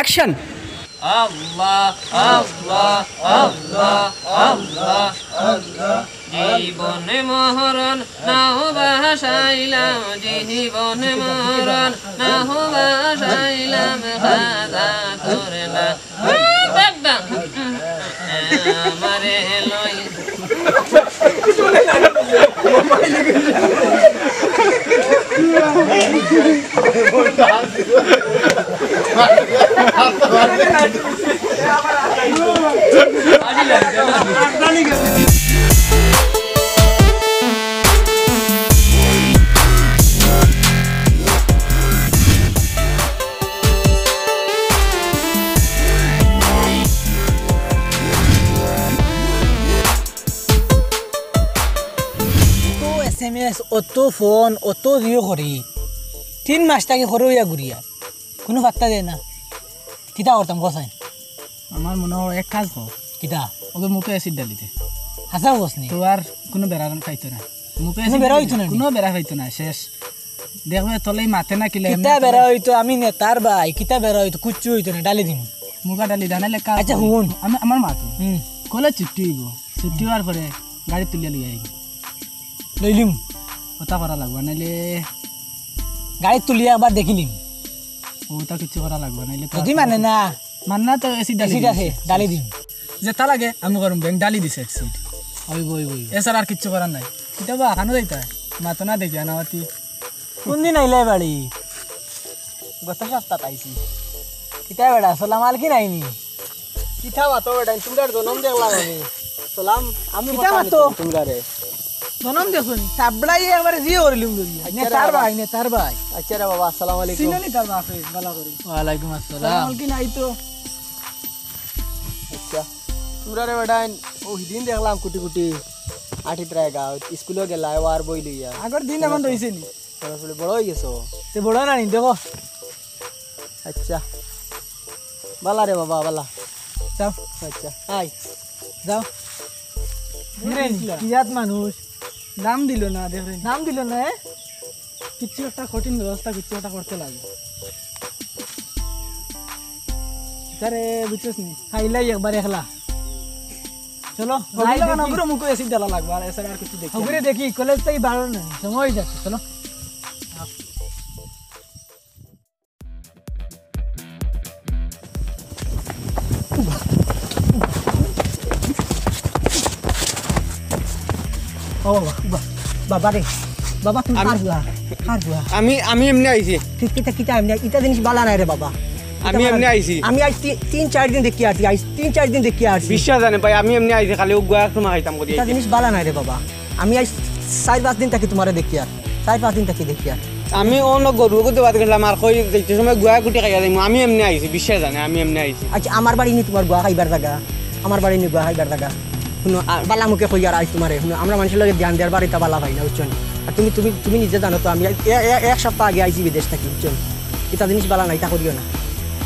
Action. আল্লাহ আল্লাহ আল্লাহ আল্লাহ আল্লাহ জীবনে মহরণ না বাসাইলাম জীবনে মহরণ না বাসাইলাম খাজা করে না আমারে লই SMS অত ফোন অত দিও করি 3 মাস থেকে ঘরে হইয়া ঘুরিয়া কোনো পাত্তা দেয় না। কিতা করতাম গোসাই? আমার মনে হয় এক কাজ কর, কিতা ওদের মুখে অ্যাসিড ডালিতে হাসা বসনি তো আর কোনো বেড়া খাইতো না, মুখে কোনো বেড়া হইতো না, কোনো বেড়া খাইতো না, শেষ দেখবে তলেই মাথে না কিলে কিতা বেড়া হইতো। আমি নেতার ভাই কিতা বেড়া হইতো কুচ্ছু হইতো না, ডালি দিন মুখা ডালি দানালে কাজ। আচ্ছা হুন আমি আমার মাতো কলে ছুটি হইব, ছুটি হওয়ার পরে গাড়ি তুলিয়া লিয়ে আইব, লইলিম ওটা করা লাগবে, নাইলে গাড়ি তুলিয়া একবার দেখিলিম, ওটা কিছু করা লাগবে, নাইলে যদি মানে না মান্না তো অ্যাসিড ডালি আছে ডালি দিম। যেটা লাগে আমি করুম, ব্যাংক ডালি দিছে অ্যাসিড, ওই বই বই এছাড়া আর কিচ্ছু করার নাই। কিতা বা আখানো যাইতা মাতো না দেখি আনাওয়াতি। কোন দিন আইলে বাড়ি? গত সপ্তাহ পাইছি। কিতা বেড়া সালাম আলকি নাইনি? কিতা মাতো বেটা তোমরা জনম দেখলাম আমি সালাম আমি কিতা মাতো তোমরা রে জনম দেখুন তাবড়াই একবারে জিও করিলিম দরিয়া নেতার ভাই। আচ্ছা রে বাবা আসসালামু আলাইকুম। চিনি তার বাপে ভালো করি। ওয়ালাইকুম আসসালাম। আলকি নাই তো। আচ্ছা তোমরা রে বেটা ও দিন দেখলাম কুটি কুটি আটি প্রায় গাঁও স্কুলে গেলা আর বই লইয়া আগর দিন এখন রইছে নি পড়াশোনা বড় হয়ে গেছো। তে বড় না নি দেখো। আচ্ছা বালা রে বাবা বালা যাও আচ্ছা হাই যাও। কিরাত মানুষ নাম দিল না, দেখেন নাম দিল না। কিছু একটা কঠিন ব্যবস্থা কিছু একটা করতে লাগবে। তারে বুঝছিস নি খাইলাই একবার একলা চলো ওগুলো মুখে অ্যাসিড ডালা লাগবে, আর এছাড়া আর কিছু দেখি ওগুলো দেখি কলেজ থেকে বাড়ো না সময় যাচ্ছে। চলো ও বাবা রে বাবা তুমি কার বুয়া আমি এমনি আইছি। কিতা কিতা এমনি ইটা জিনিস বালা নাই রে বাবা। আমি এমনি আইছি। আমি আজ 3-4 দিন দেখি আসি, আজ 3-4 দিন দেখি আসি। বিশ্বাস জানে ভাই আমি এমনি আইছি, খালি গোয়া তোমার খাইতাম করি। ইটা জিনিস বালা নাই রে বাবা। আমি আজ 4-5 দিন থাকি তোমারে দেখি আর 4-5 দিন থাকি দেখি আর আমি অন্য গরু করতে বাদ করলাম আর কই যেতে সময় গোয়া কুটি খাইয়া যাইমু। আমি এমনি আইছি, বিশ্বাস জানে আমি এমনি আইছি। আচ্ছা আমার বাড়ি নি তোমার গোয়া খাইবার জায়গা, আমার বাড়ি নি গোয়া খাইবার জায়গা। শুনো বালা মুখে কই আর আইস তোমারে। শুনো আমরা মানুষের লগে ধ্যান দেওয়ার বাড়িটা বালা পাই না বুঝছো। আর তুমি তুমি তুমি নিজে জানো তো আমি এক সপ্তাহ আগে আইছি বিদেশ থাকি বুঝছো। এটা জিনিস বালা নাই, তা করিও না,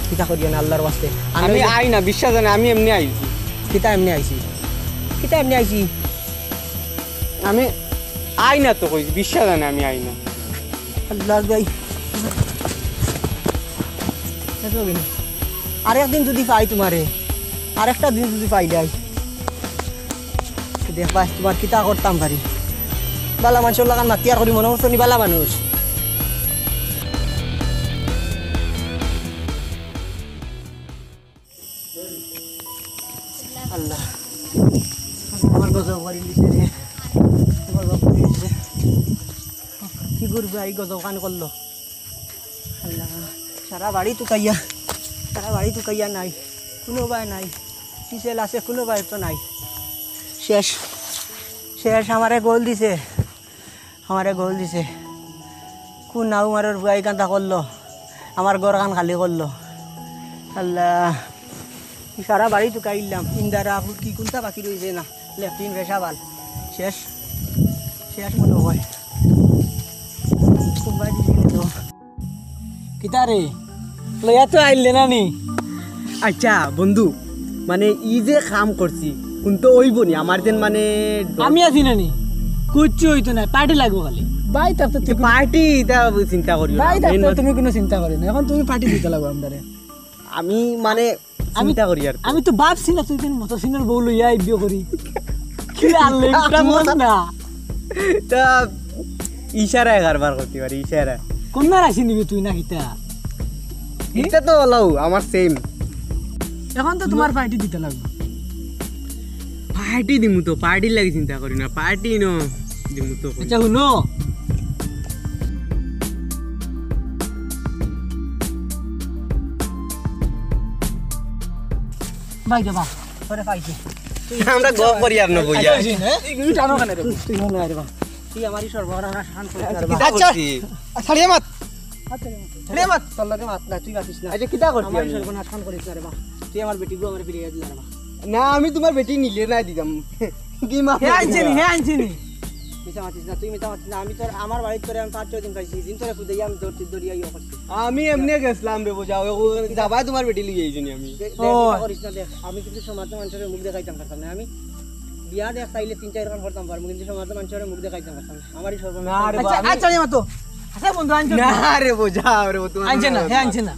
কিতা করিও না আল্লাহর ওয়াস্তে। আমি আই না, বিশ্বাস জানে আমি এমনি আইছি। কিতা এমনি আইছি, কিতা এমনি আইছি। আমি আই না তো কইছি, বিশ্বাস জানে আমি আই না। আল্লাহ ভাই আরেকদিন যদি পাই তোমারে, আরেকটা দিন যদি পাই যাই দেখ ভাই তোমার কিতা করতাম পারি। বালা মানুষের লাগান মাতিয়ার করি মনে করছো নি বালা মানুষ। আল্লাহ আমার গজব বাড়ি দিছে রে, গজব বাড়ি দিছে। কি করবো এই গজব কান করলো। আল্লাহ সারা বাড়ি টুকাইয়া, সারা বাড়ি টুকাইয়া নাই, কোনো ভাই নাই, পিছেল আছে কোনো ভাই তো নাই। শেষ শেষ আমারে গোল দিছে, আমারে গোল দিছে। কোন নাও মারের বুয়াই কান্তা করলো, আমার ঘর কান খালি করলো। আল্লাহ সারা বাড়ি টুকাইলাম, ইন্দারা কি কোনটা বাকি রয়েছে না, লেফটিন ভেসাবাল শেষ শেষ মনে হয়। কিতা রে লইয়া তো আইলে না নি? আচ্ছা বন্ধু মানে ই যে কাম করছি কিন্তু ওইব নি আমার যেন মানে আমি আছি না নি কুচ্ছু হইতো না, পার্টি লাগবো খালি। ভাই তারপর পার্টি চিন্তা করি ভাই তারপর তুমি কোনো চিন্তা করি না, এখন তুমি পার্টি দিতে লাগবে আমাদের। আমি মানে চিন্তা করি আর আমি তো ভাবছি না তুই মতো সিনের বউ লইয়া বিয়ে করি কি আনলে না তা ইশারায় কারবার করতে পারি ইশারা কোনটা রাখি নিবি তুই না কিতা এটা তো হলো আমার সেম এখন তো তোমার পার্টি দিতে লাগবে পার্টি দিমু তো পার্টির লাগি চিন্তা করি না পার্টি নো দিমু তো আচ্ছা শুনো ভাই যাবা পরে পাইছি আমরা গপ করি আর না বইয়া তুই টানো কেন রে তুই মনে আরে বা তুই আমারই সর্বহারা শান্ত আচ্ছা ছাড়িয়ে মাত ছাড়িয়ে মাত তোর লগে মাত না তুই বাতিস না আচ্ছা কিটা করছি আমার আমি? সর্বনাশ শান্ত করিস না রে বা তুই আমার বেটি গো আমার ফিরিয়ে দিলা রে বা না আমি তোমার বেটি নিলে না দিতাম কি মা হে আনছিনি মিছা মাতিস না তুই মিছা মাতিস না আমি তোর আমার বাড়িতে তোরে আমি 5-6 দিন পাইছি দিন তোরে খুদে আমি দৌড়িয়া ইয়ে করছি আমি এমনি গেছিলাম রে বোঝাও যাবাই তোমার বেটি লিয়ে আইছিনি আমি করিস না দেখ আমি কিন্তু সমাজ মানুষের মুখ দেখাইতাম পারতাম না আমি বিয়া দেখ চাইলে 3-4 খান করতাম পারবো কিন্তু সমাজ মানুষের মুখ দেখাইতাম পারতাম না আমারই সর্বনাশ না রে আচ্ছা আচ্ছা মতো আচ্ছা বন্ধু আনছো না রে বোঝাও রে তোমার আনছে না হে আনছে না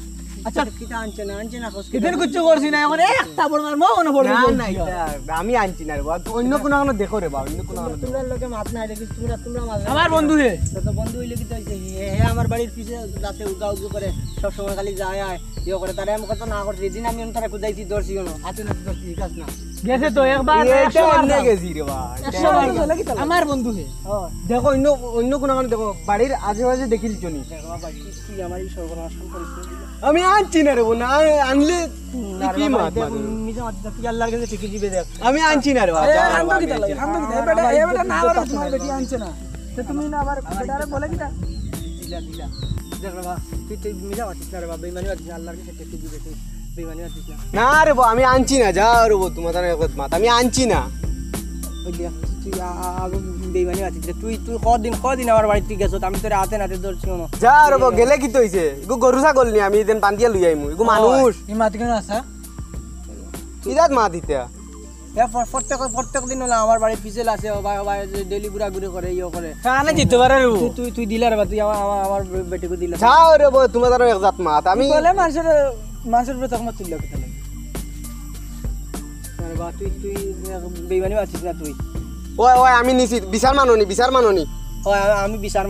আচ্ছা কিটা আনছে না খোঁজ ইদেন কিছু করছি না এখন একটা বড় মার মন বড় না না এটা আমি আনছি না রে বাবা অন্য কোনো কোনো দেখো রে বাবা অন্য কোনো তোমরা লোকে মাত না দেখি তোমরা মাত আমার বন্ধু হে তো বন্ধু হইলে কি হইছে হে আমার বাড়ির পিছে রাতে উগা করে সব সময় খালি যায় ইয়ে করে তারে আমি কত না করছি দিন আমি তারে খুদাইছি দর্শি হলো হাতে না দর্শি কাজ না গেছে তো একবার এটা এমনি গেছি রে বাবা 100 বার আমার বন্ধু হে দেখো অন্য অন্য কোনো কোনো দেখো বাড়ির আশেপাশে দেখিস জনি দেখো বাবা কি আমারই সর্বনাশ করিস আমি আনছি না রে বোন আনলে কি মাত মিছা মাত তুই আল্লাহর কাছে ঠিকই দিবে দেখ আমি আনছি না রে বাবা আন্দো কি লাগে আন্দো কি বেটা না আবার তোমার বেটি আনছে না তো তুমি না আবার বেটারে বলে কিটা দিলা দেখ বাবা তুই মিছা মাতিস না রে বাবা বেইমানি মাতিস না আল্লাহর কাছে ঠিকই দিবে তুই বেইমানি মাতিস না না রে বাবা আমি আনছি না যা রে বাবা তোমার তার মাত আমি আনছি না ওই দেখ তুই বেইমানি মাতিস না তুই কদিন আমার বাড়িতে গেছো আমি তোর হাতে নাতে ধরছি না যা রে বাবা গেলে কি তো হইছে ইগো গরু ছাগল নি আমি দেন পান্দিয়া লই আইমু ইগো মানুষ এই মাত কেন আছে ইদাত মা দিতে প্রত্যেক দিন হলো আমার বাড়ির পিছল আছে ডেলি ঘুরাঘুরি করে ইয়ে করে কানে দিতে পারে রে তুই দিলার বা তুই আমার বেটিকে দিলা যাও রে বাবা তোমার তার একজাত মাত আমি বলে মানুষের উপরে তখন তুললে কথা লাগে আরে বা তুই বেইমানি মাতিস না তুই ওই ওই আমি নিছি বিচার মাননি ও আমি বিচার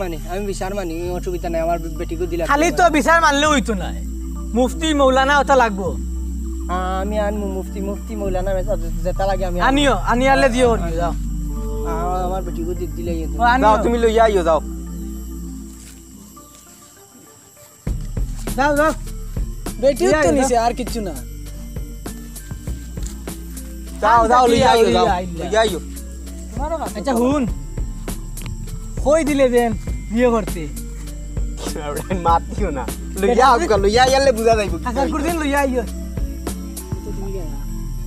মানি অসুবিধা নাই আমার বেটিকে দিলা খালি তো বিচার মানলে হইতো না মুফতি মৌলানা ওটা লাগবো আমি আনমু মুফতি মৌলানা যেটা লাগে আমি আনিও আনিয়ালে দিও যাও আমার বেটিকে দিলে ও আনিও যাও তুমি লইয়া আইও যাও যাও বেটিও তো নিছে আর কিছু না যাও লইয়া আইও যাও আইলা। লইয়া আইও আচ্ছা হুন কই দিলে দেন বিয়ে করতে মাত দিও না লইয়া আইও লইয়া আইলে বুঝা যাইব আসার করদিন লইয়া আইও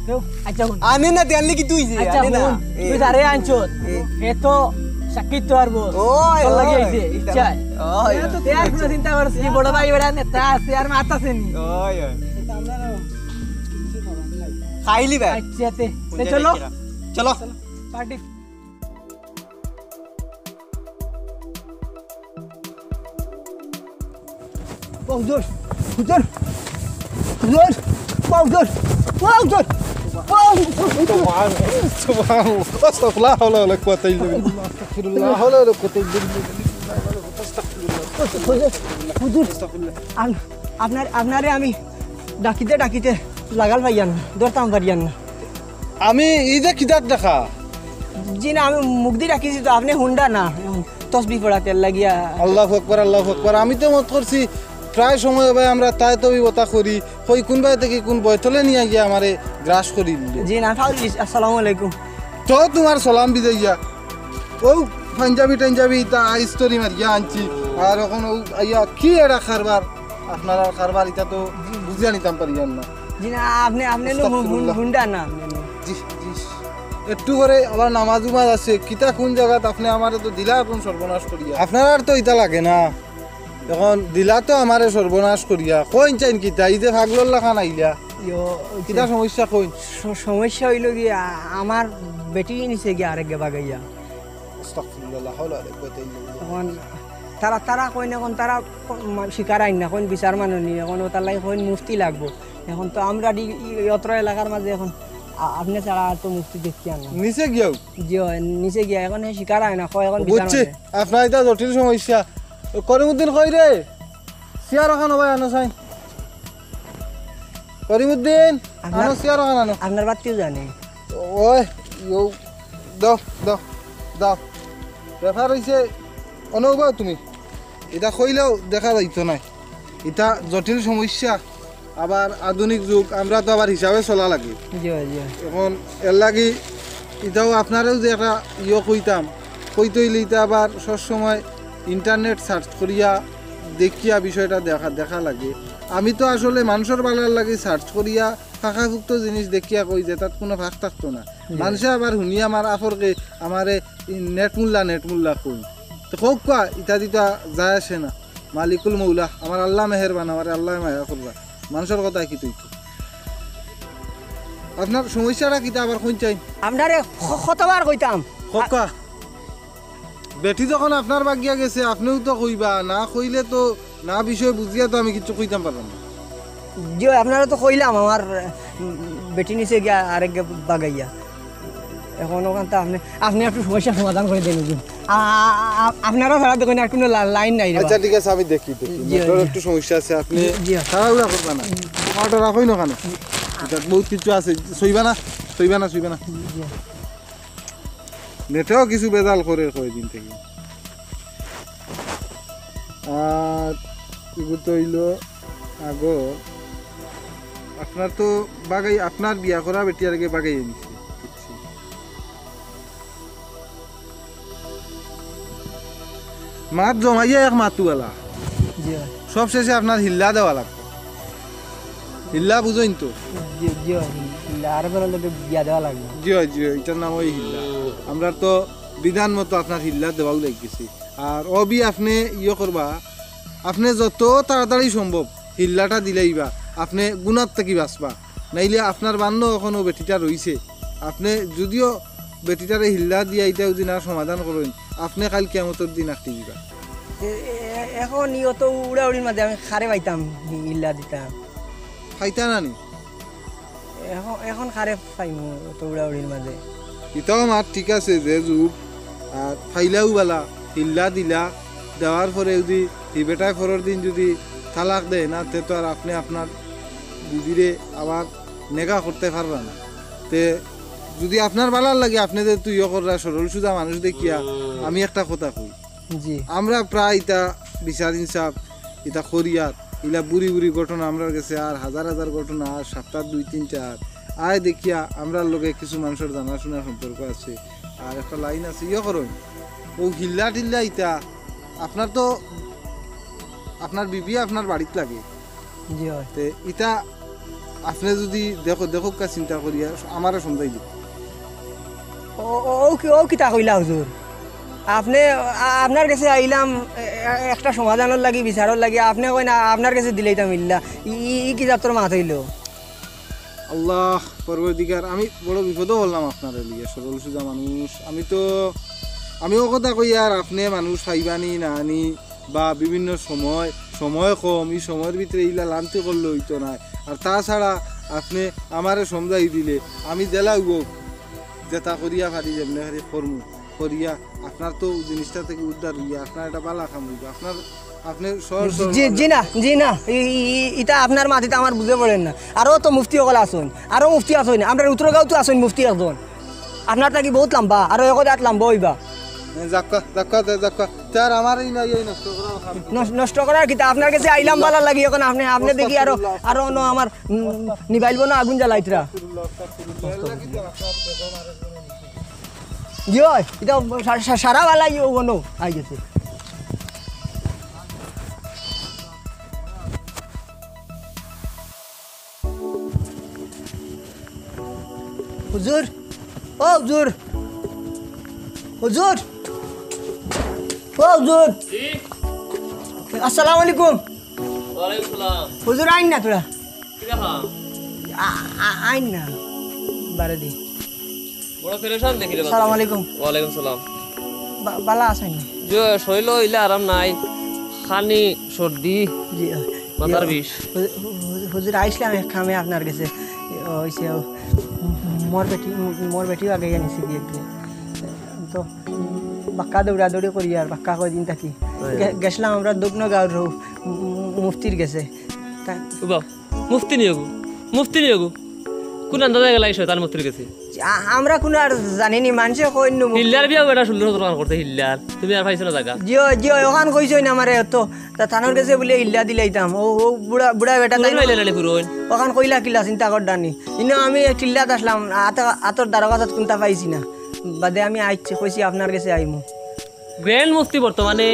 দেও আচ্ছা হুন আনে না তেনলি কি তুই যে আচ্ছা আনে না হুন তুই যারে আনছো এ তো সাকিত তো আরবো ওই তোর লাগি আইছে ইচ্ছা ওই এ তো দেয়ার কোনো চিন্তা করছিস বড় ভাই বেড়া নেতা আছে আর মাথা আছে নি ওই খাইলি ভাই আচ্ছা তে চলো চলো পার্টি হুজুর হুজুর استغفر الله حول ولا قوة إلا بالله استغفر الله حول ولا قوة إلا بالله আপনারে আমি ডাকিতে লাগাল পাইয়ান না ধরতাম পারিয়ান না আমি এই যে কিতাব দেখা জি না আমি মুখ দিয়ে ডাকিছি তো আপনি হুন্ডা না তসবি পড়াতে লাগিয়া আল্লাহু আকবার আমি তো মত করছি প্রায় সময় ভাই আমরা তাই তো ওটা করি কই কোন ভাই থেকে কোন বয়তলে নিয়ে গিয়া আমারে গ্রাস করি দিলে জি না আসসালামু আলাইকুম তো তোমার সালাম বিদে গিয়া ও পাঞ্জাবি তা স্টোরি মারিয়া আনছি আর এখন ও আইয়া কি এটা খারবার আপনারা খারবার এটা তো বুঝিয়া নিতাম পারিয়ান না জি না আপনি হুন্ডা না জি জি একটু করে আবার নামাজ উমাজ আছে কিতা কোন জায়গাত আপনি আমারে তো দিলা কোন সর্বনাশ করিয়া আপনার আর তো ইটা লাগে না এখন দিলা তো আমারে সর্বনাশ করিয়া কইন চাইন কিতা ইদে ভাগলর লাখান আইলা কিতা সমস্যা কইন সমস্যা হইল কি আমার বেটি নিচে গিয়ে আরেক বাগাইয়া আস্তাগফিরুল্লাহ হাওলা ওয়ালা কুওয়াতা ইল্লা বিল্লাহ এখন তারা কইন এখন তারা শিকার আইন না কইন বিচার মাননি এখন তার লাগে কইন মুফতি লাগবো এখন তো আমরা অত্র এলাকার মাঝে এখন আপনি ছাড়া আর তো মুক্তি দেখি না নিচে গিয়াও জি হয়, নিচে গিয়া এখন শিকার হয় না কয় এখন বুঝছি আপনার এটা জটিল সমস্যা করিমুদ্দিন কই রে চেয়ার ওখানো ভাই আনো চাই করিমুদ্দিন আনো চেয়ার ওখান আনো আপনার বাড়িতেও জানে ওই ইউ দাও দাও দাও ব্যাপার হয়েছে অনুভব তুমি এটা কইলেও দেখা যাইতো নাই এটা জটিল সমস্যা আবার আধুনিক যুগ আমরা তো আবার হিসাবে চলা লাগে জি হয়, জি হয়। এখন এর লাগি এটাও আপনারাও যে একটা কইতাম কইতে হইলে এটা আবার সবসময় ইন্টারনেট সার্চ করিয়া দেখিয়া বিষয়টা দেখা লাগে আমি তো আসলে মানুষের বালার লাগে সার্চ করিয়া ফাঁকাযুক্ত জিনিস দেখিয়া কই যে তাত কোনো ফাঁক থাকতো না মানুষে আবার শুনিয়া আমার আফরকে আমারে নেট মুল্লা কই তো হোক কোয়া ইটা দিটা যায় আসে না মালিকুল মৌলা আমার আল্লাহ মেহেরবান আমার আল্লাহ মায়া করবা মানুষের কথা কি তুই আপনার সমস্যাটা কিতা আবার কোন চাই আপনারে কতবার কইতাম খোকা বেটি যখন আপনার বাগিয়া গেছে আপনিও তো কইবা না কইলে তো না বিষয় বুঝিয়া তো আমি কিছু কইতাম পারলাম না জি হয়, আপনারা তো কইলাম আমার বেটি নিচে গিয়া আরেক বাগাইয়া এখন ওখান তো আপনি একটু সমস্যার সমাধান করে দেন বুঝুন আপনারা ছাড়া দেখুন আর কোনো লাইন নাই রে আচ্ছা ঠিক আছে আমি দেখি জি, নেটওয়ার্ক জি। একটু সমস্যা আছে আপনি জি। তাড়াহুড়া করবা না অটো রাখই না কেন এটা বহুত কিছু আছে সইবা না নেটেও কিছু বেজাল করে কয়দিন থেকে আর এগুলো তো হইলো আগর আপনার তো বাগাই আপনার বিয়া করা বেটি আগে বাগাই এনেছে মাত জমাইয়া এক মাতুয়ালা জি হয়, সব শেষে আপনার হিল্লা দেওয়া লাগবে হিল্লা বুঝইন তো জি হয়, আর বেলা লোকে বিয়া দেওয়া লাগবে জি হয় এটার নাম ওই হিল্লা আমরা তো বিধান মতো আপনার হিল্লা দেওয়াও লাগিয়েছি আর অবি আপনি করবা আপনি যত তাড়াতাড়ি সম্ভব হিল্লাটা দিলেইবা আপনি গুণার থেকে বাঁচবা নাইলে আপনার বান্য এখনো বেটিটা রইছে আপনি যদিও বেটিটারে হিল্লা দিয়া এটাও যদি না সমাধান করেন আপনি কাল কিয়ামতের দিন আঁকতে দিবা এখন তো উড়াউড়ির মাঝে আমি খারে পাইতাম ইল্লা দিতাম খাইতা নানি এখন খারে পাইমু তো উড়াউড়ির মাঝে এটাও আমার ঠিক আছে যে যুগ আর ফাইলাও বালা হিল্লা দিলা দেওয়ার পরে যদি এই বেটায় পরের দিন যদি তালাক দেয় না তে তো আর আপনি আপনার দিদিরে আবার নেগা করতে পারবা না তে যদি আপনার বালার লাগে আপনি যে তুই কররা সরল সুজা মানুষ দেখিয়া আমি একটা কথা কই জি আমরা প্রায় এটা বিচার ইনসাফ এটা করিয়ার ইলা বুড়ি বুড়ি ঘটনা আমরা গেছে আর হাজার হাজার ঘটনা আর সপ্তাহ 2-3 চার আয় দেখিয়া আমরা লোকে কিছু মানুষের জানাশোনা সম্পর্ক আছে আর একটা লাইন আছে করুন ও হিল্লা টিল্লা ইটা আপনার তো আপনার বিবি আপনার বাড়িতে লাগে জি হয় তে ইটা আপনি যদি দেখো কা চিন্তা করিয়া আমারে সমঝাই দিন ও কিতা কইলা হুজুর আপনি আপনার কাছে আইলাম একটা সমাধানের লাগি বিচারের লাগি আপনি কই না আপনার কাছে দিলেইতাম ইল্লা ই কি যাত্রা মাথা হইলো আল্লাহ পরবর্তীকার আমি বড় বিপদও বললাম আপনার লিগে সরল সুজা মানুষ আমিও কথা কই আর আপনি মানুষ খাইবানি না আনি বা বিভিন্ন সময় কম এই সময়ের ভিতরে ইলা লান্তি করলে হইতো না আর তাছাড়া আপনি আমারে সমঝাই দিলে আমি জেলা উগ যেটা করিয়া পারি যেমনি হারি কর্ম করিয়া আপনার তো জিনিসটা থেকে উদ্ধার হইয়া আপনার এটা বালা কাম হইব আপনি জি না এটা আপনার মাটিতে আমার বুঝে পড়েন না আরও তো মুফতি সকল আসুন আরও মুফতি আসুন আপনার উত্তরগাঁও তো আসুন মুফতি একজন আপনার থাকি বহুত লম্বা আরও এক হাত লম্বা হইবা জাক্কা তার আমার নষ্ট করার কিতা আপনার কাছে আইলাম বালা লাগি এখন আপনি দেখি আরো অন্য আমার নিবাইলব না আগুন জ্বালাইতরা জি হয় এটা সারা বালা ইয়ে কোনো আই গেছে হুজুর ও হুজুর হুজুর ও হুজুর আসসালামু আলাইকুম ওয়ালাইকুম সালাম হুজুর আইন না তোরা কি দেখা আইন না বারে দি বড় পেরেশান দেখি রে আসসালামু আলাইকুম ওয়ালাইকুম সালাম বালা আছেন যে শৈল ইলে আরাম নাই খানি সর্দি জি মাথার বিষ হুজুর আইসলাম এক খামে আপনার কাছে হয়েছে মোর বেটিও আগে আনিছি বিয়ে দিয়ে তো বাক্কা দৌড়াদৌড়ি করি আর বাক্কা কয়দিন থাকি গেছিলাম আমরা দগ্ন গাঁর মুফতির গেছে মুফতি নিয়ে গো মুফতি নিয়ে গো কোন আন্দাজে গেলাই শয়তান মুফতির গেছে আমরা কোনো আর জানিনি মানুষে কইন হিল্লার বিয়া বেটা 16 টাকা করতে হিল্লার তুমি আর পাইছো না জায়গা জিও জিও ওখান কইছই না আমারে তো তা থানোর কাছে বলে হিল্লা দিলাইতাম ও বুড়া বুড়া বেটা তাই লাইলে পুরোন ওখান কইলা কিলা চিন্তা করডানি ইনো আমি টিল্লাত আসলাম আতর দ্বারকাত কোনটা পাইছি না বাদে আমি আইছি কইছি আপনার কাছে আইমু গ্র্যান্ড মুফতি বর্তমানে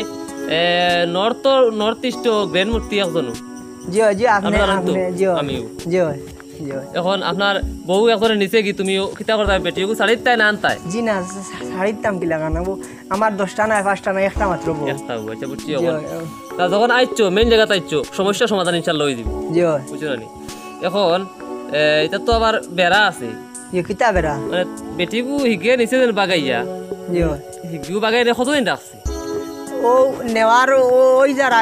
নর্থ ইস্ট গ্র্যান্ড মুফতি একজন জিও জিও আপনি জিও আমিও জিও জিও এখন আপনার বউ একজনের নিচে কি তুমি কিতা করতে বেটিও শাড়ির তাই না আনতাই জি না শাড়ির দাম কি লাগানো আমার 10টা না 5টা না একটা মাত্র বউ একটা হইছে বুঝছি এখন তা যখন আইছো মেইন জায়গাতে আইছো সমস্যা সমাধান ইনশাআল্লাহ হই দিব জিও বুঝছো না এখন এটা তো আবার বেড়া আছে জিও কিতা বেরা মানে বেটিগু হিগে নিচে যেন বাগাইয়া জিও হিগু বাগাই কতদিন রাখছে ও নেওয়ার ওই যারা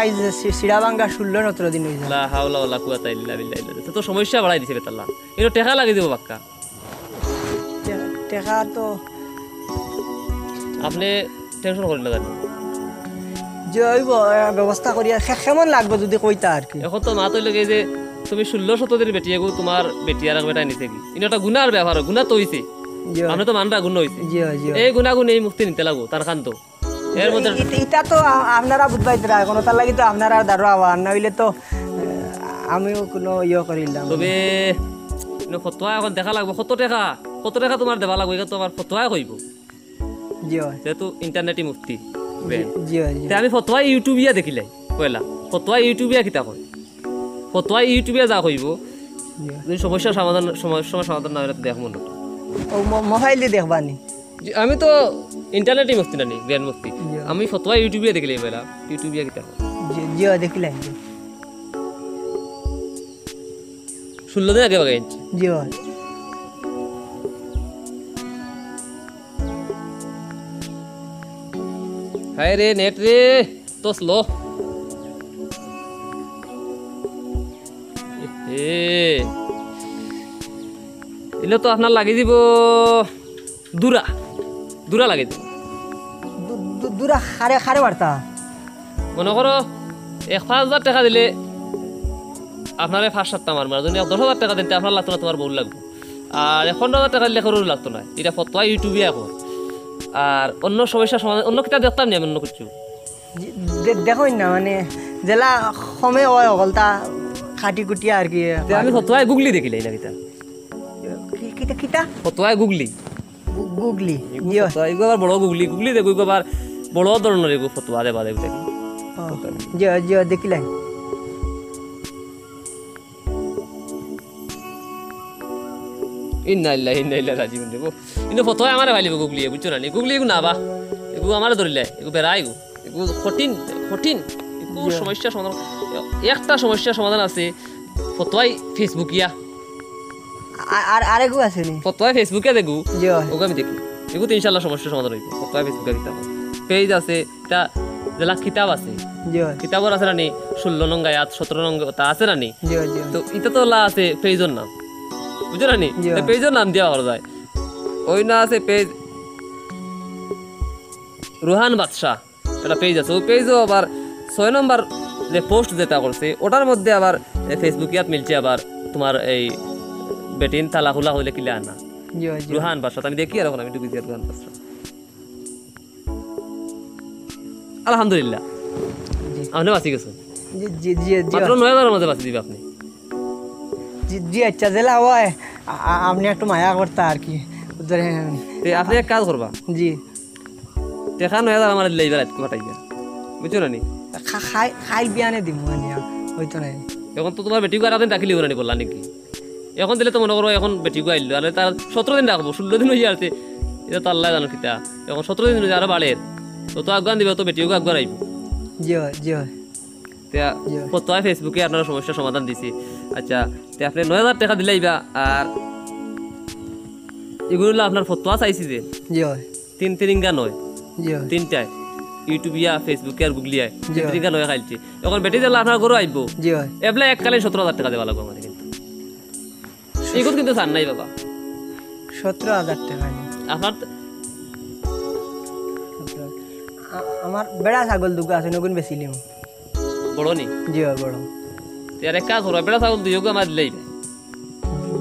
সিড়াবাঙ্গা 16-17 দিন হয়েছে লা হাওলা ওয়ালা কুওয়াতা ইল্লা বিল্লাহ তো সমস্যা বাড়াই দিছে বেতাল্লা এর টাকা লাগি দিব বাক্কা টাকা তো আপনি টেনশন করেন না জানি যে হইব ব্যবস্থা করিয়া কেমন লাগবে যদি কইতা আর কি এখন তো মা তো লাগে যে তুমি 16-17 দিন বেটি এগো তোমার বেটি আর বেটা নিছে কি এটা গুনার ব্যাপার গুনা তো হইছে আমরা তো মানরা গুণ হইছে জিও জিও এই গুনাগুন এই মুক্তি নিতে লাগো তার খান তো এর মধ্যে এটা তো আপনারা বুঝবাইতরা এখন তার লাগি তো আপনারা দাঁড়া আর না হইলে তো আমিও কোনো ইয়ে করিলাম তবে ফটোয়া এখন দেখা লাগবে কত টাকা তোমার দেবা লাগবে এটা তো আমার ফটোয়া কইব জিও যেহেতু ইন্টারনেটই মুক্তি জিও জিও আমি ফটোয়া ইউটিউবিয়া দেখিলাই পয়লা ফটোয়া ইউটিউবিয়া কিতা কয় ফটোয়া ইউটিউবিয়া যা কইব যদি সমস্যার সমাধান না হলে দেখ মনে ও মোবাইল দিয়ে দেখবানি আমি তো ইন্টারনেটই মুক্তি না নি জ্ঞান মুক্তি আমি ফটোয়া ইউটিউবিয়া দেখিলাই পয়লা ইউটিউবিয়া কিতা কয় জিও দেখিলাই 16 দিন আগে বাগাই জিও হায় রে নেট রে তো স্লো এলে তো আপনার লাগিয়ে দিব দূরা লাগিয়ে দিব দূরা হারে বার্তা মনে করো 1,000 টাকা দিলে আপনারে 5-7টা মারমার যদি 10,000 টাকা দিতে আপনার লাগতো না তোমার বউ লাগবে আর 15,000 টাকা দিলে কারোর লাগতো না এটা ফটোয়া ইউটিউবে এখন আর অন্য সমস্যার সমাধান অন্য কিতা দেখতাম না আমি অন্য কিছু দেখোই না মানে জেলা সময় হয় অকল তা খাটি কুটিয়া আর কি আমি ফটোয়ায় গুগলি দেখিলাই না কিতা কিতা ফটোয়ায় গুগলি গুগলি জিও আবার বড় গুগলি দেখো আবার বড় ধরনের এগো ফটোয়া দেবা দেখো জিও জিও দেখিলাই ইন্না ইল্লাহি রাজিউন দেবো কিন্তু ফটোয় আমারে ভাই লিব গুগলি বুঝছো না গুগলি এগু না বা এগু আমারে ধরিলে এগু বেড়াই এগু কঠিন এগু সমস্যা সমাধান একটা সমস্যার সমাধান আছে ফটোয় ফেসবুকিয়া আর আরেকু আছে নি ফটোয় ফেসবুকে দেখু জিও ওকে আমি দেখি এগু তো ইনশাআল্লাহ সমস্যার সমাধান হইব ফটোয় ফেসবুকে কিতাব পেজ আছে তা জেলা কিতাব আছে জিও কিতাবর আছে না নি 16 নং আয়াত 17 নং তা আছে না নি জিও জিও তো এটা তো লা আছে পেজের নাম বুঝছো না নি পেজের নাম দেওয়া করা যায় ওই না আছে পেজ রুহান বাদশাহ একটা পেজ আছে ওই পেজও আবার 6 নম্বর যে পোস্ট যেটা করছে ওটার মধ্যে আবার ফেসবুকিয়াত মিলছে আবার তোমার এই বেটিন তালা খোলা হইলে কিলে আনা জিও জিও রুহান বাদশাহ আমি দেখি আর এখন আমি ঢুকি রুহান বাদশাহ আলহামদুলিল্লাহ আপনি বাঁচি গেছেন জি জি জি মাত্র 9,000 মধ্যে বাঁচি দিবে আপনি জি আচ্ছা জেলা হয় আপনি একটু মায়া করতা আর কি আপনি এক কাজ করবা জি দেখা 9,000 আমার লেইবার পাঠাইবে বুঝছো না নি খাইল বিয়ানে দিব হইতো না এখন তো তোমার বেটি আর দিন রাখিলি না বললা নাকি এখন দিলে তো মনে করো এখন বেটি আইলো আর তার 17 দিন রাখবো 16 দিন হয়ে যাচ্ছে এটা তো আল্লাহ জানো কিতা এখন 17 দিন আরো বাড়ের তো আগুয়ান দিবে তো বেটিও আগুয়ান আইব জিও জিও ফটোয়া ফেসবুকে আপনার সমস্যার সমাধান দিছি আচ্ছা তে আপনি 9,000 টাকা দিলাইবা আর এগুলো আপনার ফটোয়া চাইছি যে জিও 3 নয় জিও 3টায় ইউটিউবিয়া ফেসবুকে আর গুগলিয়ায় 3 নয় খাইছি এখন বেটি দিলে আপনার গরু আইব জিও এবলা এককালীন 17,000 টাকা দেওয়া লাগবে আমাদের এগুলো কিন্তু চান নাই বাবা 17,000 টাকা নি। আপনার আমার বেড়া ছাগল দুটো আছে নগুন বেচিলিম। বড় নি জি বড়। আর এক কাজ করো বেড়া ছাগল দুই আমার দিলেই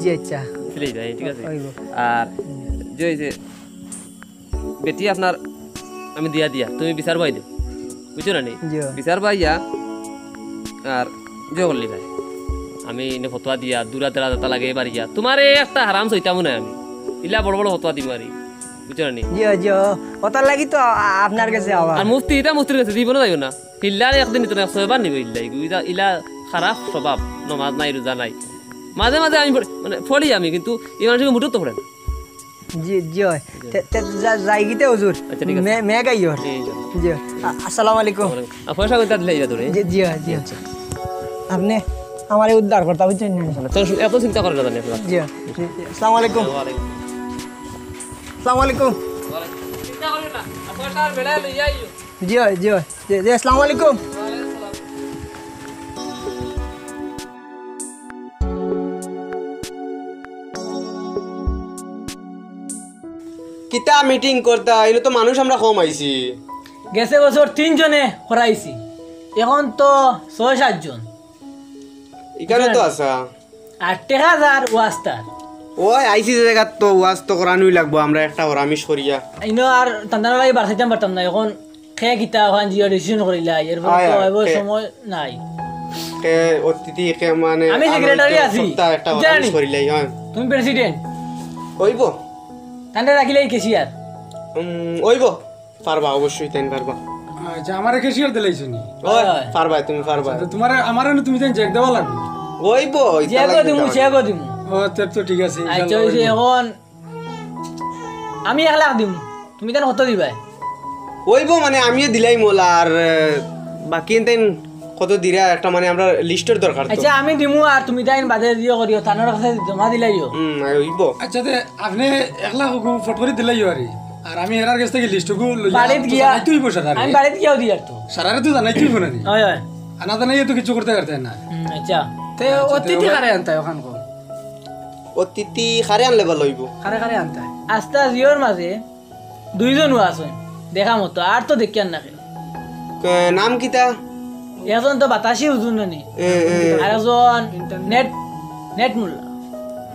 জি আচ্ছা দিলেই যায় ঠিক আছে হইব। আর যে বেটি আপনার আমি দিয়া তুমি বিচার পাই দেব বুঝছো না নি জি বিচার পাইয়া আর জয় করলি ভাই আমি এনে ফতোয়া দিয়া দূরা তেরা দাতা লাগে বাড়িয়া তোমার এই একটা হারাম সইতামও না আমি ইলা বড় বড় ফতোয়া দিব আরি বুঝছো না নি জি জি ওটার লাগি তো আপনার কাছে আবার। আর মুফতি এটা মুফতির কাছে দিব না যাইও না ইল্লার একদিন তো 100 নিব ইল্লা ইলা খারাপ স্বভাব নমাজ নাই রোজা নাই মাঝে মাঝে আমি মানে ফলি আমি কিন্তু এই মানুষকে মুঠো তো পড়ে না জি জি যাইগিতে হুজুর আচ্ছা, ঠিক আছে। মে গাইও জি আসসালামু আলাইকুম। আর পয়সা কইতা দিলে ইয়া ধরে জি জি জি আপনি আমার উদ্ধার করতে বুঝছেন না? তো এত চিন্তা করে না জানি আপনার জি আসসালামু আলাইকুম। আসসালামু আলাইকুম। চিন্তা করেন না আর পয়সা আর বেড়া লইয়া আইও জি জি জি আসসালামু আলাইকুম। কিতা মিটিং করতা এনে তো মানুষ আমরা কম আইছি গেছে বছর 3 জনে হরাইছি, এখন তো 6-7 জন। এখানে তো আসা 8,000 ওয়াস্তার ওই আইসি জায়গা তো ওয়াজ তো করানোই লাগবো আমরা একটা আমি সরিয়া ইনো আর তান্দানা লাগি বাড়াইতাম পারতাম না। এখন খেয়ে কিতা ওখান জিও ডিসিশন করিলা এরপর আয়, তো আয়, হইব খে- সময় নাই। কে অতিথি কে মানে আমি secretary আছি। সপ্তাহ একটা জানি। সরিলাই হয় তুমি প্রেসিডেন্ট হইব তান্ডা রাখিলেই কেসিয়ার। হইব পারবা অবশ্যই তাই পারবা আচ্ছা আমারে কেশিয়ার দিলাইছো নি ওই হয়। পারবা তুমি পারবা তোমার আমারে তুমি তাই চেক দেওয়া লাগবে। হইব যে দিমু সে দিমু। ও তেপ তো ঠিক আছে আচ্ছা হইছে এখন আমি 1 লাখ দিমু, তুমি তান কত দিবা? হইব মানে আমিও দিলাই মোলা আর বাকি তাই কত দিরা একটা মানে আমরা লিস্টের দরকার তো আচ্ছা আমি দিমু আর তুমি তাইন বাদে দিও করিও, তানোর কাছে জমা দিলাইও। হইব আচ্ছা তে আপনি 1 লাখ ফট করে দিলাইও আরে আর আমি এরার কাছ থেকে লিস্টকু বাড়িত গিয়া তুই বসা আমি বাড়িত গিয়াও দিয়ার তো। সারারে তো জানাই তুই না নি হয় হয় আনা জানাই তো কিছু করতে পারতে না আচ্ছা তে অতিথি কারে আনতা ওখান কো অতিথি খারে আনলে ভালো হইব কারে কারে আনতা আস্তা জিওর মাঝে 2 জন আছেন দেখা মতো, আর তো দেখি আর না। নাম কিতা একজন তো বাতাসি হুজুর নানি, আর একজন নেট মুল্লা।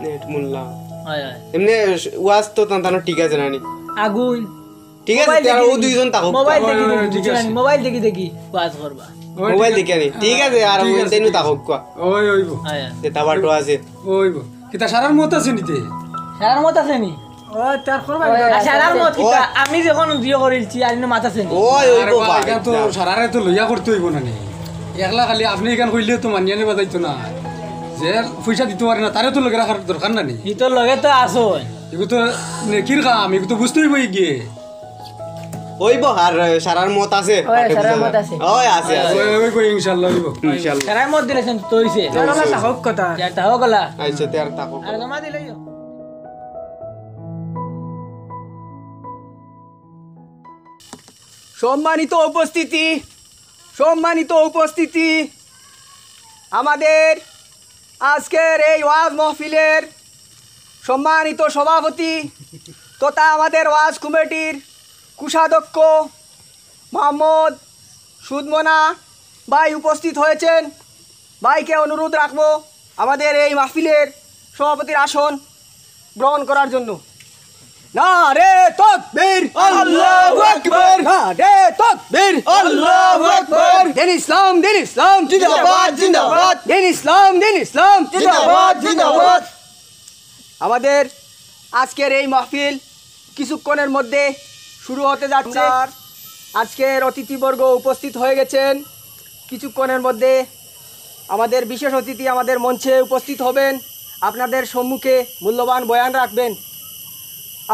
নেট মোল্লা হয় হয় এমনি ওয়াজ তো তানো ঠিক আছে নানি আগুন ঠিক আছে মোবাইল তারা দেখি ও দেখি। দুইজন থাকুক মোবাইল দেখি হয়, দেখি ঠিক বুঝছো আছে। নানি? মোবাইল দেখি দেখি ওয়াজ করবা। মোবাইল দেখে আনি ঠিক আছে আর তাইনু থাকুক কোয়া ওই ওইব হয় হয় যে তাবাটো আছে ওইব কিতা সারার মত আছে নিতে সারার মত আছে নি? ও তার করবা আর সারার মত কিতা আমি যখন বিয়ে করেছি আর ইনো মাথা আছে নি? ওই হইব ভাই এটা তো সারারে তো লইয়া করতে হইব না নি একলা খালি আপনি এখান কইলে তো মানিয়া নিবা যাইতো না যে পয়সা দিতে পারে না তারে তো লগে রাখার দরকার না নি হিতর লগে তো আসো। এগু তো নেকির কাম এগু তো বুঝতেই বই গিয়ে হইব আর সারার মত আছে ওই সারার মত আছে। ওই আছে আছে ওই কই ইনশাআল্লাহ হইব ইনশাআল্লাহ সারার মত দিলেছেন তো হইছে। হোক কথা আর তাও গলা আইছে তে আর থাকুক আর জমা দিলাইও। সম্মানিত উপস্থিতি আমাদের আজকের এই ওয়াজ মাহফিলের সম্মানিত সভাপতি তথা আমাদের ওয়াজ কমিটির কোষাধ্যক্ষ মোহাম্মদ সুদমনা ভাই উপস্থিত হয়েছেন। ভাইকে অনুরোধ রাখবো আমাদের এই মাহফিলের সভাপতির আসন গ্রহণ করার জন্য। নারে তাকবীর আল্লাহু আকবার, নারে তাকবীর আল্লাহু আকবার। দিন ইসলাম জিন্দাবাদ জিন্দাবাদ, দিন ইসলাম জিন্দাবাদ জিন্দাবাদ। আমাদের আজকের এই মাহফিল কিছুক্ষণের মধ্যে শুরু হতে যাচ্ছে। আজকের অতিথিবর্গ উপস্থিত হয়ে গেছেন। কিছুক্ষণের মধ্যে আমাদের বিশেষ অতিথি আমাদের মঞ্চে উপস্থিত হবেন, আপনাদের সম্মুখে মূল্যবান বয়ান রাখবেন।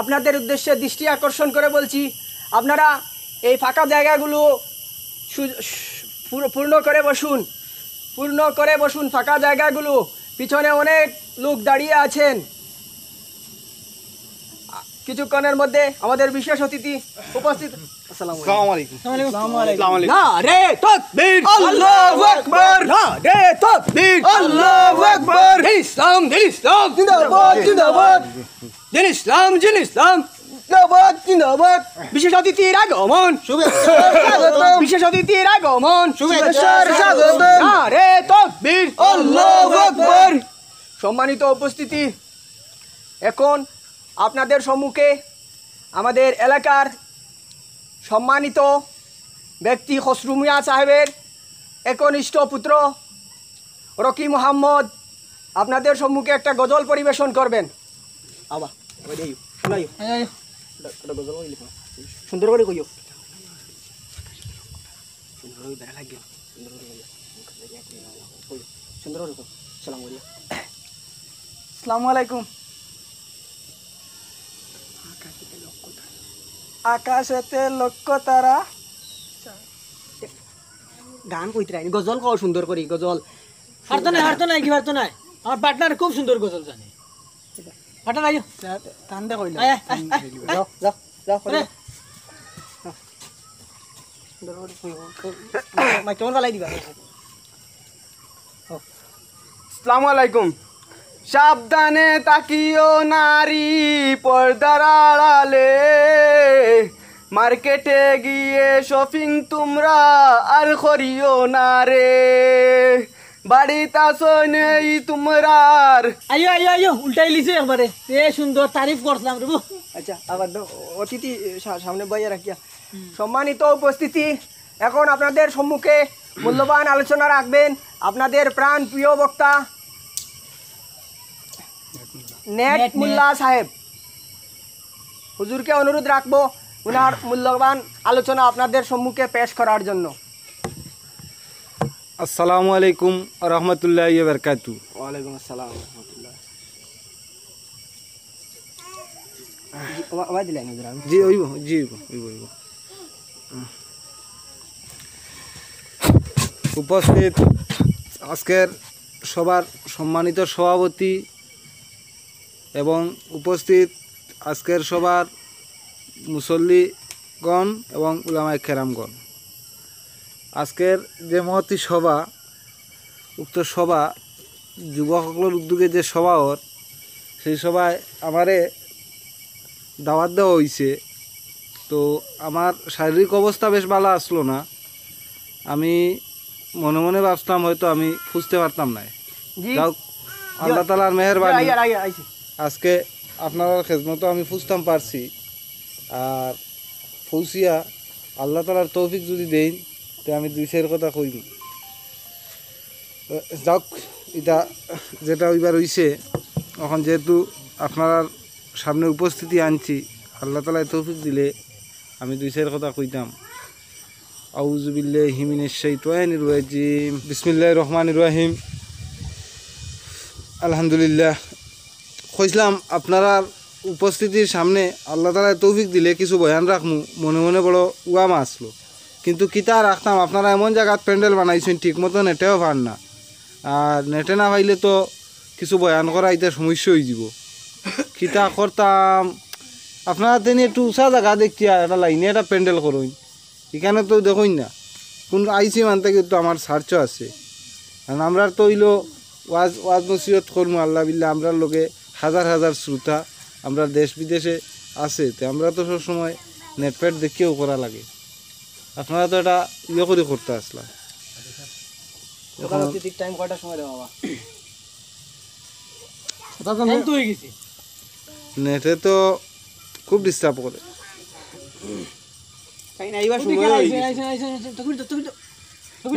আপনাদের উদ্দেশ্যে দৃষ্টি আকর্ষণ করে বলছি, আপনারা এই ফাঁকা জায়গাগুলো পূর্ণ করে বসুন ফাঁকা জায়গাগুলো। পিছনে অনেক লোক দাঁড়িয়ে আছেন। কিছুক্ষণের মধ্যে আমাদের বিশেষ অতিথি উপস্থিত। আসসালামু আলাইকুম। আসসালামু আলাইকুম। নারে তাকবীর, আল্লাহু আকবার, নারে তাকবীর, আল্লাহু আকবার। ইসলাম, ইসলাম জিন্দাবাদ, জিন্দাবাদ। ইসলাম, ইসলাম জিন্দাবাদ, জিন্দাবাদ। বিশেষ অতিথির আগমন, শুভেচ্ছা স্বাগতম। বিশেষ অতিথির আগমন, শুভেচ্ছা স্বাগতম। নারে তাকবীর, আল্লাহু আকবার। সম্মানিত উপস্থিতি, এখন আপনাদের সম্মুখে আমাদের এলাকার সম্মানিত ব্যক্তি খসরু মিয়া সাহেবের একনিষ্ঠ পুত্র রকি মোহাম্মদ আপনাদের সম্মুখে একটা গজল পরিবেশন করবেন। আবা শোনাইও, গজল লিখো, সুন্দর করে কইও। সুন্দর করে সালাম করিয়া। আসসালামু আলাইকুম। আকাশেতে লক্ষ্য তারা। গান কইতে রাই, গজল কও সুন্দর করি, গজল। হারতো নাই কি পারতো নাই, আমার পার্টনার খুব সুন্দর গজল জানে। পার্টনার আইও, টান দে কইলা। যাও যাও যাও কেমন পালাই দিবা। আসসালামু আলাইকুম। সাবধানে তাকিও নারী পর্দার আড়ালে, মার্কেটে গিয়ে শপিং তোমরা আর করিও না রে, বাড়িতে আসো নেই তোমরার। আইও উল্টাই লিছে একবারে। এ সুন্দর তারিফ করছিলাম রে। আচ্ছা, আবার অতিথি সামনে বইয়া রাখিয়া। সম্মানিত উপস্থিতি, এখন আপনাদের সম্মুখে মূল্যবান আলোচনা রাখবেন আপনাদের প্রাণ প্রিয় বক্তা নেট মোল্লা সাহেব। হুজুরকে অনুরোধ রাখবো উনার মূল্যবান আলোচনা আপনাদের সম্মুখে পেশ করার জন্য। আসসালামু আলাইকুম রহমতুল্লাহি ওয়া বারাকাতু। ওয়ালাইকুম আসসালাম রহমতুল্লাহ। আওয়াজ দিলেন হুজুর? জি হইব। উপস্থিত আজকের সবার সম্মানিত সভাপতি এবং উপস্থিত আজকের সবার মুসল্লিগণ এবং উলামায়ে কেরামগণ, আজকের যে মহতী সভা, উক্ত সভা যুবকসকলের উদ্যোগে যে সভা ওর, সেই সভায় আমারে দাওয়াত দেওয়া হয়েছে। তো আমার শারীরিক অবস্থা বেশ ভালো আসলো না। আমি মনে মনে ভাবছিলাম হয়তো আমি খুঁজতে পারতাম না। যাও আল্লাহ তাআলার মেহেরবানি, আজকে আপনার খেদমতো আমি ফুসতাম পারছি। আর ফৌসিয়া আল্লাহ তাআলার তৌফিক যদি দেন তো আমি দুই চার কথা কইব। যাক, এটা যেটা ওইবার হইছে, এখন যেহেতু আপনার সামনে উপস্থিতি আনছি, আল্লাহ তাআলা তৌফিক দিলে আমি দুই চার কথা কইতাম। আউযু বিল্লাহি মিনাশ শাইতানির রাজিম, বিসমিল্লাহির রহমানির রহিম। আলহামদুলিল্লাহ। কইছিলাম আপনারা উপস্থিতির সামনে আল্লাহ তাআলা তৌফিক দিলে কিছু বয়ান রাখমু, মনে মনে বড় উয়ামা আসলো। কিন্তু কিতা রাখতাম, আপনারা এমন জায়গাত প্যান্ডেল বানাইছেন ঠিক মতো নেটেও পান না। আর নেটে না পাইলে তো কিছু বয়ান করা এটা সমস্যা হয়ে যাব। কিতা করতাম, আপনারা তেনি একটু উঁচা জায়গা দেখিয়া একটা লাইনে একটা প্যান্ডেল করুন। এখানে তো দেখুন না কোন আইসি মানতে কিন্তু আমার সার্চও আছে। কারণ আমরা তো হইলো ওয়াজ নসিহত করবো আল্লাহ বিল্লাহ, আমরা লোকে হাজার হাজার শ্রোতা আমরা দেশ বিদেশে আছে, তো আমরা তো সবসময় নেটপ্যাট দেখিয়েও করা লাগে। আপনারা তো এটা করে করতে আসলাম। টাইম কয়টার সময় দেওয়া নেটে তো খুব ডিস্টার্ব করে।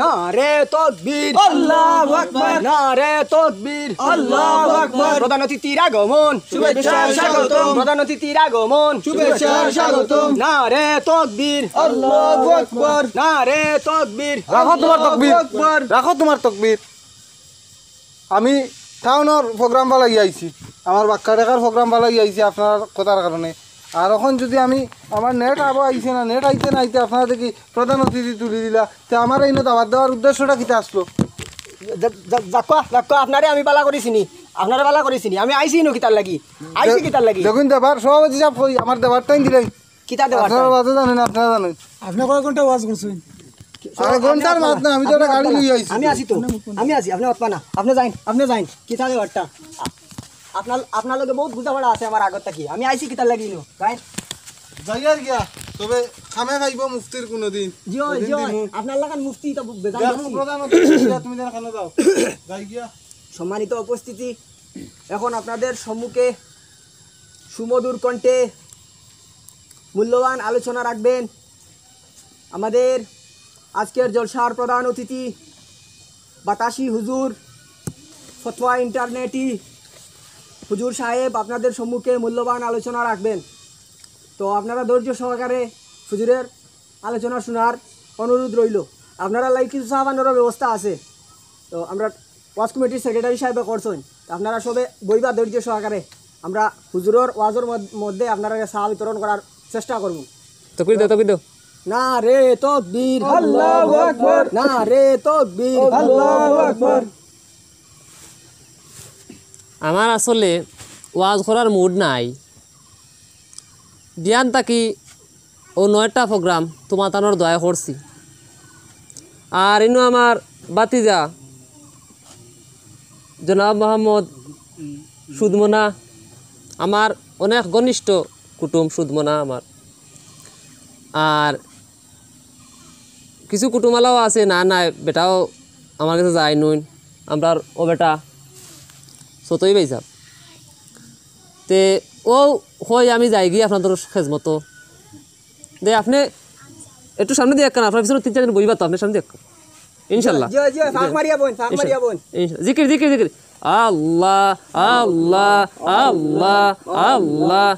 নারে তাকবীর, আল্লাহু আকবার, নারে তাকবীর, আল্লাহু আকবার। প্রধান অতিথির আগমন, শুভেচ্ছা স্বাগতম। প্রধান অতিথির আগমন, শুভেচ্ছা স্বাগতম। নারে তাকবীর, আল্লাহু আকবার, নারে তাকবীর। রাখো তোমার তকবীর, রাখো তোমার তকবীর। আমি টাউনের প্রোগ্রাম বালাই আইছি, আমার বাক্কা দেখার প্রোগ্রাম বালাই আইছি আপনার কথার কারণে। আর এখন যদি আমি আমার নেট আবার আইছে না, নেট আইতে না আইতে আপনারা দেখি প্রধান অতিথি তুলে দিলা, তো আমার এই দাওয়াত দেওয়ার উদ্দেশ্যটা কিতা আসলো? আপনারে আমি পালা করেছিনি, আপনারা বালা করেছি আমি আইছি নো কিতার লাগি আইছি কিতার লাগি দেখুন দেবার সভাপতি সাহেব কই আমার দেবারটাই দিলেন কিতা দেওয়া আপনারা বাজে জানেন আপনারা জানেন আপনি কয় ঘন্টা ওয়াজ করছেন আর ঘন্টার মাত না আমি তো একটা গাড়ি লই আইছি আমি আছি তো আমি আছি আপনি অতপা না আপনি যাইন কিতা দেওয়ারটা আপনার লগে বহুত বুঝাপড়া আছে আমার আগত থাকি আমি আইছি কিতার লাগি নো যাইন যাই আর গিয়া তবে খামে খাইব মুফতির কোনদিন জিও আপনার লাগান মুফতি তো বেজান দেখছি। প্রধানমন্ত্রী তুমি যেন খানা দাও যাই গিয়া সম্মানিত উপস্থিতি এখন আপনাদের সম্মুখে সুমধুর কণ্ঠে মূল্যবান আলোচনা রাখবেন আমাদের আজকের জলসার প্রধান অতিথি বাতাসি হুজুর ফতোয়া ইন্টারনেটি হুজুর সাহেব আপনাদের সম্মুখে মূল্যবান আলোচনা রাখবেন। তো আপনারা ধৈর্য সহকারে হুজুরের আলোচনা শোনার অনুরোধ রইল। আপনারা লাইক কিছু সাহাবানোরও ব্যবস্থা আছে, তো আমরা ওয়াজ কমিটির সেক্রেটারি সাহেবে করছেন, আপনারা সবে বইবা ধৈর্য সহকারে আমরা হুজুরের ওয়াজের মধ্যে আপনারা সাহা বিতরণ করার চেষ্টা করব। তকবীর দাও না রে তাকবীর আল্লাহু আকবার, না রে তাকবীর আল্লাহু আকবার। আমার আসলে ওয়াজ করার মুড নাই, দিয়ান তাকি ও 9টা প্রোগ্রাম তোমার তানোর দয়া করছি। আর ইনো আমার বাতিজা জনাব মোহাম্মদ সুদমনা, আমার অনেক ঘনিষ্ঠ কুটুম সুদমনা আমার। আর কিছু কুটুমালাও আছে, না বেটাও আমার কাছে যায় নুন, আমরা ও বেটা সতই পাইছাব তে ও হয় আমি যাই গিয়ে আপনাদের খেজমতো দে। আপনি একটু সামনে দিয়ে একখান, আপনার পিছনে 3-4 দিন বইবা তো, আপনি সামনে দিয়ে ইনশাল্লাহ। জিকির জিকির জিকির আল্লাহ আল্লাহ আল্লাহ আল্লাহ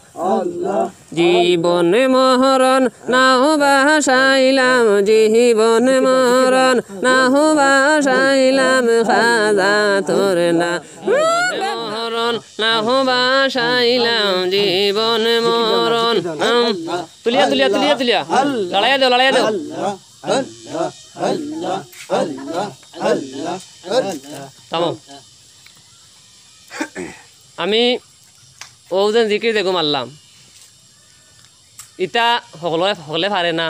জীবন মহরণ না বাসাইলাম, জীবন মহরণ না বাসাইলাম, খাজা তোর না মহরণ না বাসাইলাম, জীবন মহরণ। তুলিয়া তুলিয়া তুলিয়া তুলিয়া লড়াইয়া দাও লড়াইয়া দাও। থামো, আমি ও যেন জিকির দেখো মারলাম, ইটা সকলে পারে না,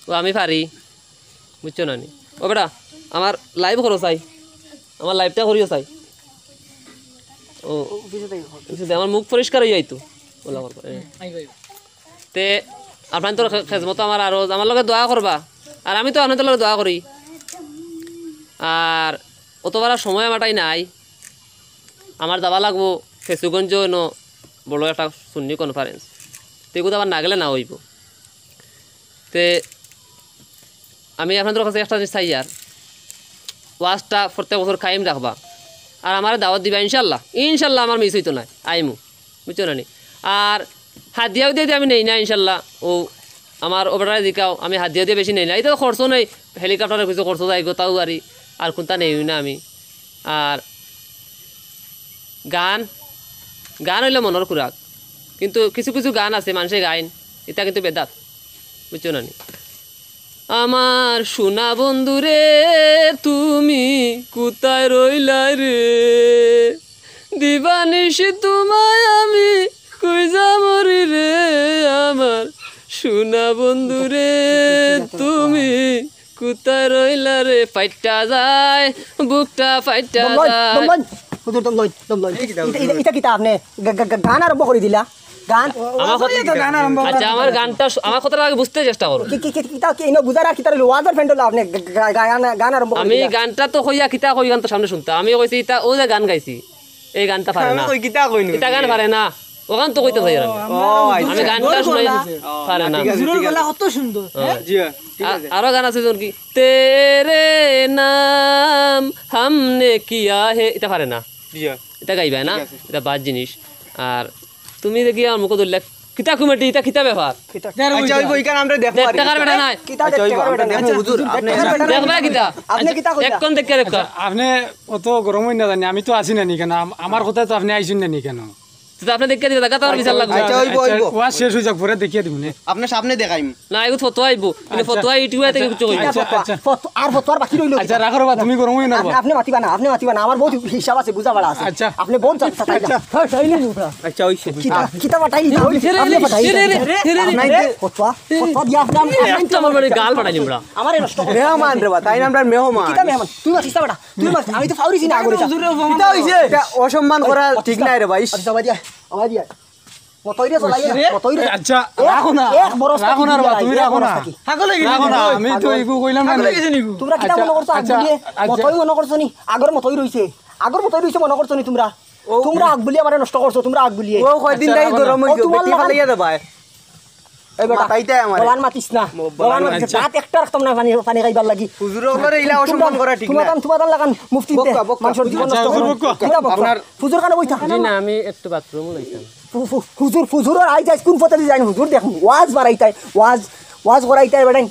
তো আমি পারি, বুঝছো না নি? ও বেটা আমার লাইভ করো চাই, আমার লাইভটা করিও চাই। ও আমার মুখ পরিষ্কার হয়ে যাইতো তে আপনার তোর খেজমত আমার আরো আমার লগে দোয়া করবা, আর আমি তো আপনাদের লগে দোয়া করি। আর অতবার সময় আমারটাই নাই, আমার যাওয়া লাগবো ফেসুগঞ্জ বড় একটা সুন্নি কনফারেন্স, তো এগুলো আবার না গেলে না হইব। তে আমি আপনাদের কাছে একটা জিনিস চাই, আর ওয়াজটা প্রত্যেক বছর কায়েম রাখবা, আর আমার দাওয়াত দিবা ইনশাল্লাহ। ইনশাল্লাহ আমার মিস হইতো না, আইমু, বুঝছো না নি? আর হাদিয়াও দিয়ে আমি নেই না ইনশাল্লাহ। ও আমার ওবেটারে দিকাও আমি হাদিয়া দিয়ে বেশি নেই না, এই তো খরচও নেই, হেলিকপ্টারের কিছু খরচ যাই গো তাও আর কোনটা নেই না আমি। আর গান হইলে মনের খুরাক, কিন্তু কিছু কিছু গান আছে মানুষে গাইন, এটা কিন্তু বেদাত, বুঝছো না নি? আমার সোনা বন্ধুরে তুমি কোথায় রইলা রে, দিবানিশি তোমায় আমি কই যামরি রে, আমার সোনা বন্ধুরে তুমি কোথায় রইলা রে, ফাইটা যায় বুকটা ফাইটা যায়। হুজুর দম লই এটা কিতা আপনি গান আরম্ভ করে দিলা? গান আচ্ছা, আমার গানটা আমার কথাটা আগে বুঝতে চেষ্টা করো। কিতা কি ইনো বুঝারা কিতা ওয়াজার ফ্রেন্ড হলো আপনি গান আরম্ভ করে আমি দিলা? গানটা তো কইয়া কিতা কই গান তো সামনে শুনতা, আমি কইছি ইতা ও যে গান গাইছি এই গানটা পারে না, এটা গান পারে না, ও গান তো কইতে চাই আমি গানটা শুনাই পারে না। কত সুন্দর। আরো গান আছে যেমন কি তেরে নাম হামনে কিয়া হে, এটা পারে না, এটা গাইবা না, এটা বাদ জিনিস। আর তুমি দেখি আমার মুখ ধরলে কিতা কমিটি, এটা কিতা ব্যাপার টাকার বেটা নাই, কিতা দেখতে পারবেন না হুজুর আপনি দেখবা কিতা আপনি কিতা কইতা? একক্ষণ দেখে রেখা। আপনি অত গরম হই না জানি, আমি তো আছি না নি কেন, আমার কথা তো আপনি আইসুন না নি কেন? সেটা আপনি দেখিয়ে দিবেন টাকা বিচার লাগবে আচ্ছা হইব হইব ওয়া শেষ হয়ে যাক পরে দেখিয়ে দিব না আপনার সামনে দেখাইম না এগুলো ফটো আইব কিন্তু ফটো ইউটিউবে থেকে কিছু কইবে আর ফতোয়ার বাকি রইল আচ্ছা রাখো রে বা তুমি গরম হই না বা আপনি মাতিবা না আমার বহুত হিসাব আছে বুঝা বাড়া আছে আচ্ছা। আপনি বহুত চাই না আচ্ছা হইছে কিতা বাটাই আপনি বাটাই ফতোয়া দিয়া আপনি আমার বাড়ি গাল পাঠাই দিমরা আমারে নষ্ট করে মেহমান রে বা তাই না আমরা মেহমান কিতা মেহমান তুই মাতিস বাড়া তুই মাতিস আমি তো ফাউরিছি না আগরে কিতা হইছে এটা অসম্মান করা ঠিক নাই রে ভাই আচ্ছা বাদিয়া আমার দিয়া মতইরে চলাই না মতইরে আচ্ছা রাখো না এক বড় রাখো না রে বা তুমি রাখো না থাকলে রাখো না আমি তো এইগু কইলাম না তোমরা কিতা মনে করছো আগ বলিয়ে মতই মনে করছো নি আগর মতই রইছে মনে করছো নি তোমরা আগ বলিয়ে আমারে নষ্ট করছো তোমরা আগ বলিয়ে ও কয়দিন আচ্ছা, নাই রাখো গরম না। হইছে ও তোমার বেটি লাগান- ফালাইয়া দে ভাই এই বেটা মাথাইতে আমারে বলান মাতিস না বলান মাতিস আচ্ছা। রাত একটা রাখতাম না পানি খাইবার লাগি হুজুর ওগুলোর ইলা অসম্মান করা ঠিক না তোমার লাগান মুফতি দে বক্কা, বক্কা। মানুষের জীবন নষ্ট হুজুর করো বক্কা। আপনার হুজুর কানে বইতা না আমি একটু বাথরুম লইতাম হুজুরের আই যাই কোন পথে যাই হুজুর দেখ ওয়াজ বাড়াইতাই ওয়াজ করাইতাই বেটাই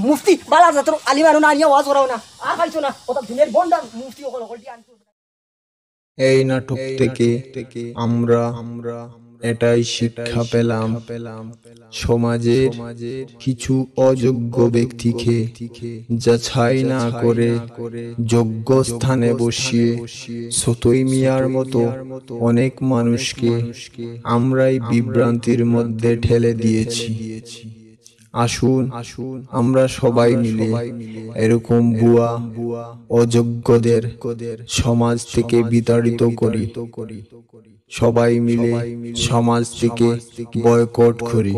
মুফতি বালা যাত্র আলিম আনো না আনিয়া ওয়াজ করাও না আর খাইছো না ওটা দিনের বন্ডা মুফতি ওখানে ওখানে আনছো এই নাটক থেকে আমরা এটাই শিক্ষা পেলাম সমাজের কিছু অযোগ্য ব্যক্তিকে যাচাই না করে যোগ্য স্থানে বসিয়ে সতই মিয়ার মতো অনেক মানুষকে আমরাই বিভ্রান্তির মধ্যে ঠেলে দিয়েছি। আসুন আমরা সবাই মিলে এরকম ভুয়া অযোগ্যদের সমাজ থেকে বিতাড়িত করি, সবাই মিলে সমাজ থেকে বয়কট করি।